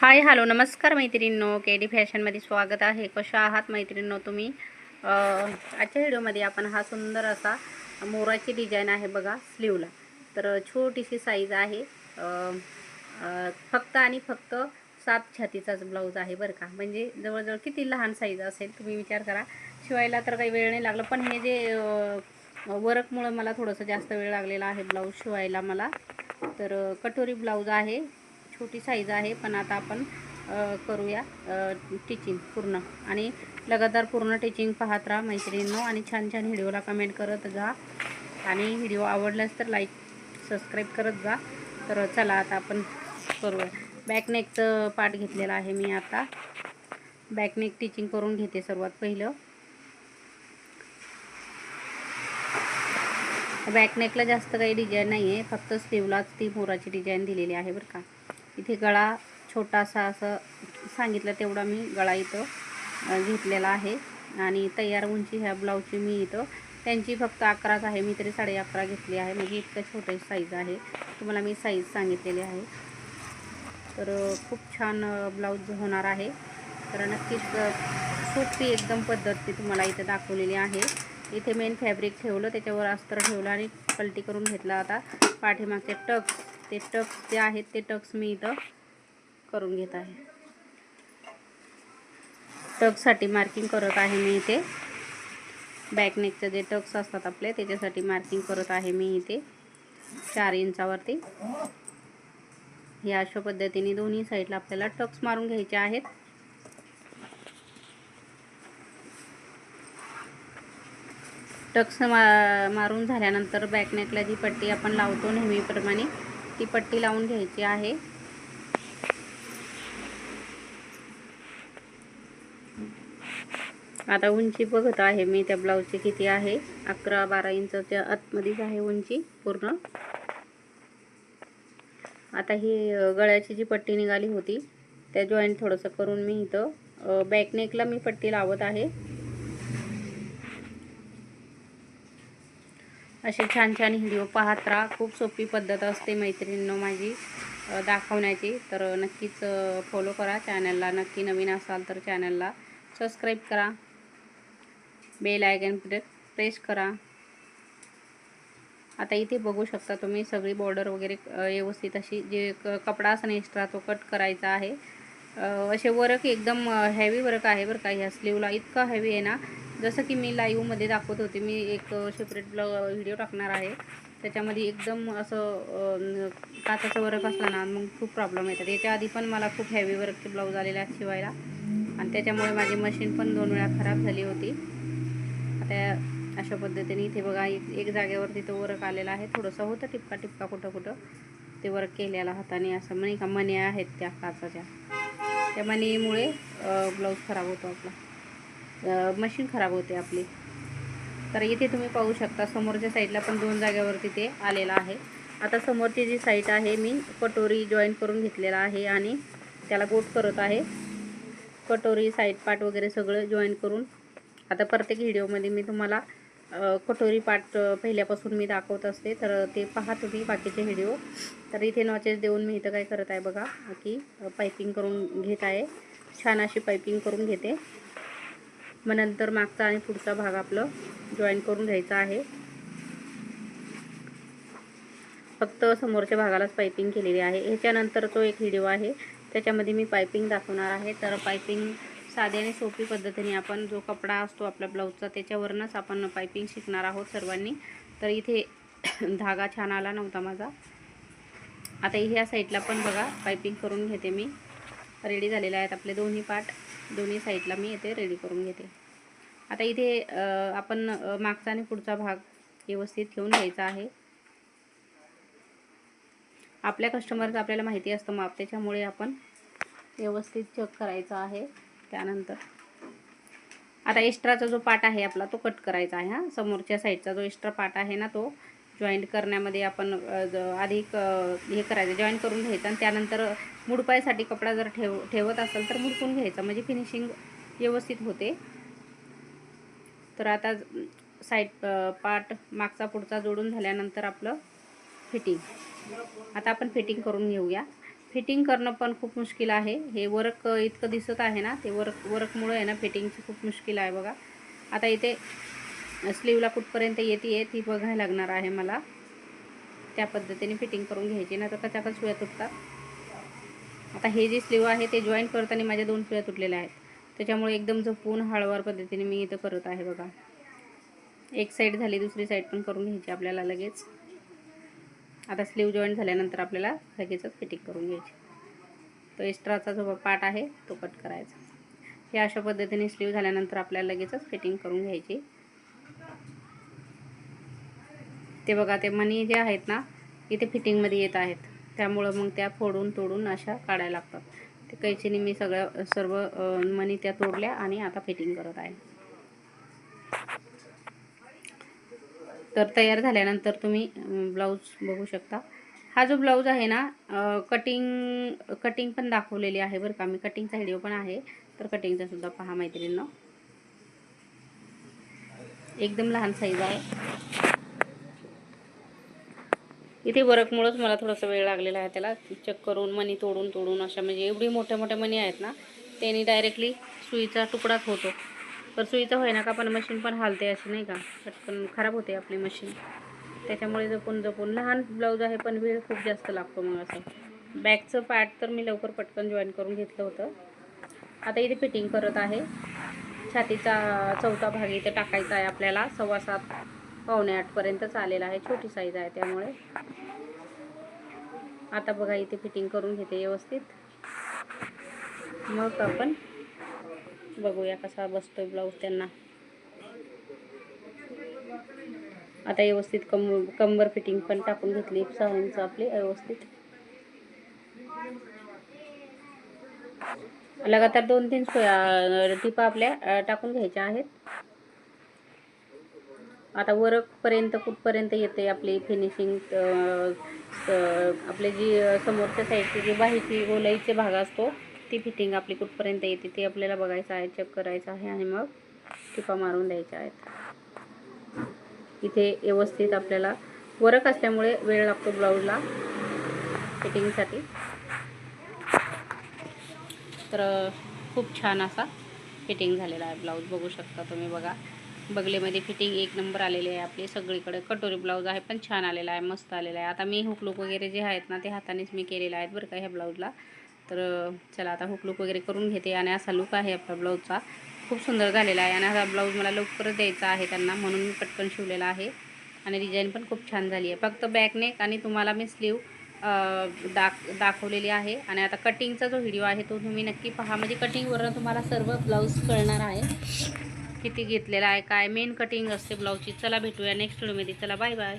Hi hello नमस्कार मैत्रिणींनो, KD फॅशनमध्ये स्वागत आहे. कशा आहात मैत्रिणींनो तुम्ही? आजच्या व्हिडिओमध्ये आपण हा सुंदर असा मोराची डिझाईन आहे बघा स्लीवला. तर छोटीशी साईज आहे, फक्त आणि फक्त 7 छातीचाच ब्लाऊज आहे बरं का. म्हणजे जवळजवळ किती लहान साईज असेल तुम्ही विचार करा. शिवायला तर काही वेळ नाही लागला, पण हे जे वर्कमुळं मला थोडंसं जास्त वेळ लागलेला आहे ब्लाऊज शिवायला मला. तर कटोरी ब्लाऊज आहे, छोटी साईज आहे, पण आता आपण करूया टिचिंग पूर्ण आणि लगातार पूर्ण टिचिंग पाहत राहा मैत्रिणींनो. आणि छान छान व्हिडिओला कमेंट करत जा आणि व्हिडिओ आवडल्यास तर लाईक सबस्क्राईब करत जा. तर चला आता आपण करूया. बॅकनेकचं पार्ट घेतलेला आहे मी. आता बॅकनेक टिचिंग करून घेते सर्वात पहिलं. बॅकनेकला जास्त काही डिझाईन नाही आहे, फक्त स्लीवलाच ती मोराची डिझाईन दिलेली आहे बरं का. इथे गळा छोटासा असं सांगितलं तेवढा मी गळा इथं घेतलेला आहे. आणि तयार उंची ह्या ब्लाऊजची मी इथं त्यांची फक्त 11च आहे, मी तरी 11.5 घेतली आहे. म्हणजे इतकं छोटी साईज आहे, तुम्हाला मी साईज सांगितलेली आहे. तर खूप छान ब्लाऊज होणार आहे. तर नक्कीच सोपी एकदम पद्धत तुम्हाला इथं दाखवलेली आहे. इथे मेन फॅब्रिक ठेवलं, त्याच्यावर अस्तर ठेवलं आणि पलटी करून घेतला. आता पाठीमागचे टक्स जे आहेत ते टक्स मी इथं करून घेत आहे. टक्ससाठी मार्किंग करत आहे मी इथे. बॅकनेकचे जे टक्स असतात आपले त्याच्यासाठी मार्किंग करत आहे मी इथे 4 इंचावरती. या अशा पद्धतीने दोन्ही साईडला आपल्याला टक्स मारून घ्यायचे आहेत. टक्स मारून झाल्यानंतर बॅकनेकला जी पट्टी आपण लावतो नेहमीप्रमाणे ती पट्टी लावून घ्यायची आहे. आता उंची बघत आहे मी त्या ब्लाऊजची किती आहे. 11-12 इंचाच्या आतमध्येच आहे उंची पूर्ण. आता ही गळ्याची जी पट्टी निघाली होती त्या जॉईंट थोडंसं करून मी इथं बॅकनेकला मी पट्टी लावत आहे. असे छान छान व्हिडिओ पाहत राहा. खूप सोपी पद्धत असते मैत्रिणींनो माझी दाखवण्याची. तर नक्कीच फॉलो करा चॅनलला. नक्की नवीन असाल तर चॅनलला सबस्क्राईब करा, बेल आयकॉन प्रेस करा. आता इथे बघू शकता तुम्ही सगळी बॉर्डर वगैरे व्यवस्थित अशी जे कपडा असं एक्स्ट्रा तो कट करायचा आहे. असे वर्क एकदम हेवी वर्क आहे बरं का ह्या स्लीवला. इतका हेवी आहे ना, जसं की मी लाईव्हमध्ये दाखवत होते. मी एक सेपरेट व्हिडिओ टाकणार आहे, त्याच्यामध्ये एकदम असं काचाचं वर्क असलं ना मग खूप प्रॉब्लेम येतात. याच्या आधी पण मला खूप हेवी वर्कचे ब्लाऊज आलेले आहेत शिवायला, आणि त्याच्यामुळे माझी मशीन पण 2 वेळा खराब झाली होती. आता अशा पद्धतीने इथे बघा एक जागेवरती तो वर्क आलेला आहे. थोडंसं होतं टिपका कुठं ते वर्क केलेला हाताने असं म्हणे का मण्या आहेत त्या काचाच्या, त्या मणीमुळे ब्लाऊज खराब होतो आपला, मशीन खराब होते आपली. तर इथे तुम्ही पाहू शकता समोरच्या साईडला पण 2 जागेवरती ते आलेला आहे. आता समोरची जी साईड आहे मी कटोरी जॉईंट करून घेतलेला आहे आणि त्याला गोट करत आहे. कटोरी साईड पार्ट वगैरे सगळं जॉईंट करून आता प्रत्येक व्हिडिओमध्ये मी तुम्हाला कटोरी पार्ट पहिल्यापासून मी दाखवत असते, तर ते पहा तुम्ही बाकीचे व्हिडिओ. तर इथे नॉचेस देऊन मी इथं काय करत आहे बघा की पायपिंग करून घेत आहे. छान अशी पायपिंग करून घेते. मग नंतर मागचा आणि पुढचा भाग आपलं जॉईन करून घ्यायचा आहे. फक्त समोरच्या भागालाच पायपिंग केलेली आहे. ह्याच्यानंतर तो एक व्हिडिओ आहे त्याच्यामध्ये मी पायपिंग दाखवणार आहे. तर पायपिंग साधी आणि सोपी पद्धतीने आपण जो कपडा असतो आपल्या ब्लाऊजचा त्याच्यावरूनच आपण पायपिंग शिकणार आहोत सर्वांनी. तर इथे धागा छान आला नव्हता माझा. आता ह्या साईडला पण बघा पायपिंग करून घेते मी. रेडी झालेले आहेत आपले दोन्ही पार्ट. दोन्ही साईडला मी इथे रेडी करून घेते. आता इथे आपण मागचा आणि पुढचा भाग व्यवस्थित ठेवून घ्यायचा आहे. आपल्या कस्टमरचं आपल्याला माहिती असतं माप, त्याच्यामुळे आपण व्यवस्थित चेक करायचा आहे. त्यानंतर आता एक्स्ट्राचा जो पार्ट आहे आपला तो कट करायचा आहे. समोरच्या साईडचा जो एक्स्ट्रा पार्ट आहे ना तो जॉईंट करण्यामध्ये आपण अधिक हे करायचं, जॉईंट करून घ्यायचं. आणि त्यानंतर मुडपायसाठी कपडा जर ठेवत असेल तर मुडपून घ्यायचा, म्हणजे फिनिशिंग व्यवस्थित होते. तर आता साईड पार्ट मागचा पुढचा जोडून झाल्यानंतर आपलं फिटिंग. आता आपण फिटिंग करून घेऊया. फिटिंग करणं पण खूप मुश्किल आहे. हे वर्क इतकं दिसत आहे ना, ते वर्कमुळे आहे ना फिटिंगची खूप मुश्किल आहे बघा. आता इथे स्लीवला कुठपर्यंत येते ती बघायला लागणार आहे मला. त्या पद्धतीने फिटिंग करून घ्यायची ना, तर कचाकच सुया तुटतात. आता हे जी स्लीव आहे ते जॉईन करताना माझ्या 2 सुया तुटलेल्या आहेत. त्याच्यामुळे एकदम जपून हळूवार पद्धतीने मी इथं करत आहे बघा. एक साईड झाली, दुसरी साईड पण करून घ्यायची आपल्याला लगेच. आता स्लीव जॉईन झाल्यानंतर आपल्याला लगेचच फिटिंग करून घ्यायची. तो एक्स्ट्राचा जो पार्ट आहे तो कट करायचा. हे अशा पद्धतीने स्लीव झाल्यानंतर आपल्याला लगेचच फिटिंग करून घ्यायची. ते बघा, ते मणी जे आहेत ना इथे फिटिंगमध्ये येत आहेत, त्यामुळं मग त्या फोडून तोडून अशा काढायला लागतात. ते कैचीने मी सर्व मणी त्या तोडल्या आणि आता फिटिंग करत आहे. तर तयार झाल्यानंतर तुम्ही ब्लाऊज बघू शकता. हा जो ब्लाऊज आहे ना, कटिंग पण दाखवलेली आहे बरं का. मी कटिंगचा व्हिडिओ पण आहे, तर कटिंगचा सुद्धा पहा मैत्रिणींनो. एकदम लहान साईज आहे. इथे वर्कमुळंच मला थोडासा वेळ लागलेला आहे त्याला चेक करून, मणी तोडून अशा, म्हणजे एवढी मोठ्या मणी आहेत ना, त्यांनी डायरेक्टली सुईचा तुकडाच होतो. तर सुईचा होईना का पण मशीन पण हालते अशी, नाही का, पटकन खराब होते आपली मशीन. त्याच्यामुळे जपून लहान ब्लाऊज आहे पण वेळ खूप जास्त लागतो. मग असं बॅकचं पार्ट तर मी लवकर पटकन जॉईन करून घेतलं होतं. आता इथे फिटिंग करत आहे. छातीचा चौथा भाग इथे टाकायचा आहे आपल्याला. 7:15 पावणे 8पर्यंतच आलेला आहे. छोटी साईज आहे त्यामुळे. आता बघा इथे फिटिंग करून घेते व्यवस्थित. मग आपण बघूया कसा बसतोय ब्लाऊज त्यांना. आता व्यवस्थित कंबर फिटिंग पण टाकून घेतली 6 इंच आपली व्यवस्थित. लगातार 2-3 टिपा आपल्या टाकून घ्यायच्या आहेत. आता वरपर्यंत कुठपर्यंत येते आपली फिनिशिंग, आपली जी समोरच्या साईडची जी बाहीची गोलाईचे भाग असतो ती फिटिंग आपली कुठपर्यंत येते ते आपल्याला बघायचं आहे, चेक करायचं आहे आणि मग टिपा मारून द्यायच्या आहेत. इथे व्यवस्थित आपल्याला वर्क असल्यामुळे वेळ लागतो ब्लाऊजला फिटिंगसाठी. तर खूप छान असा फिटिंग झालेला आहे ब्लाऊज, बघू शकता तुम्ही. बघा, बगलेमध्ये फिटिंग एक नंबर आलेली आहे आपली. सगळीकडे कटोरी ब्लाऊज आहे पण छान आलेला आहे, मस्त आलेला आहे. आता मी हुकलूक वगैरे जे आहेत ना ते हातानेच मी केलेले आहेत बरं का ह्या ब्लाऊजला. तर चला आता हुकलूक वगैरे करून घेते. आणि असा लुक आहे आपला ब्लाऊजचा, खूप सुंदर झालेला आहे. आणि हा ब्लाऊज मला लवकरच द्यायचा आहे त्यांना, म्हणून मी पटकन शिवलेला आहे. आणि डिझाईन पण खूप छान झाली आहे. फक्त बॅक नेक आणि तुम्हाला मी स्लीव दाखवलेली आहे. आणि आता कटिंगचा जो व्हिडिओ आहे तो तुम्ही नक्की पहा, म्हणजे कटिंगवरून तुम्हाला सर्व ब्लाऊज कळणार आहे किती घेतलेला आहे, काय मेन कटिंग असते ब्लाऊजची. चला भेटूया नेक्स्ट व्हिडिओमध्ये. चला बाय बाय.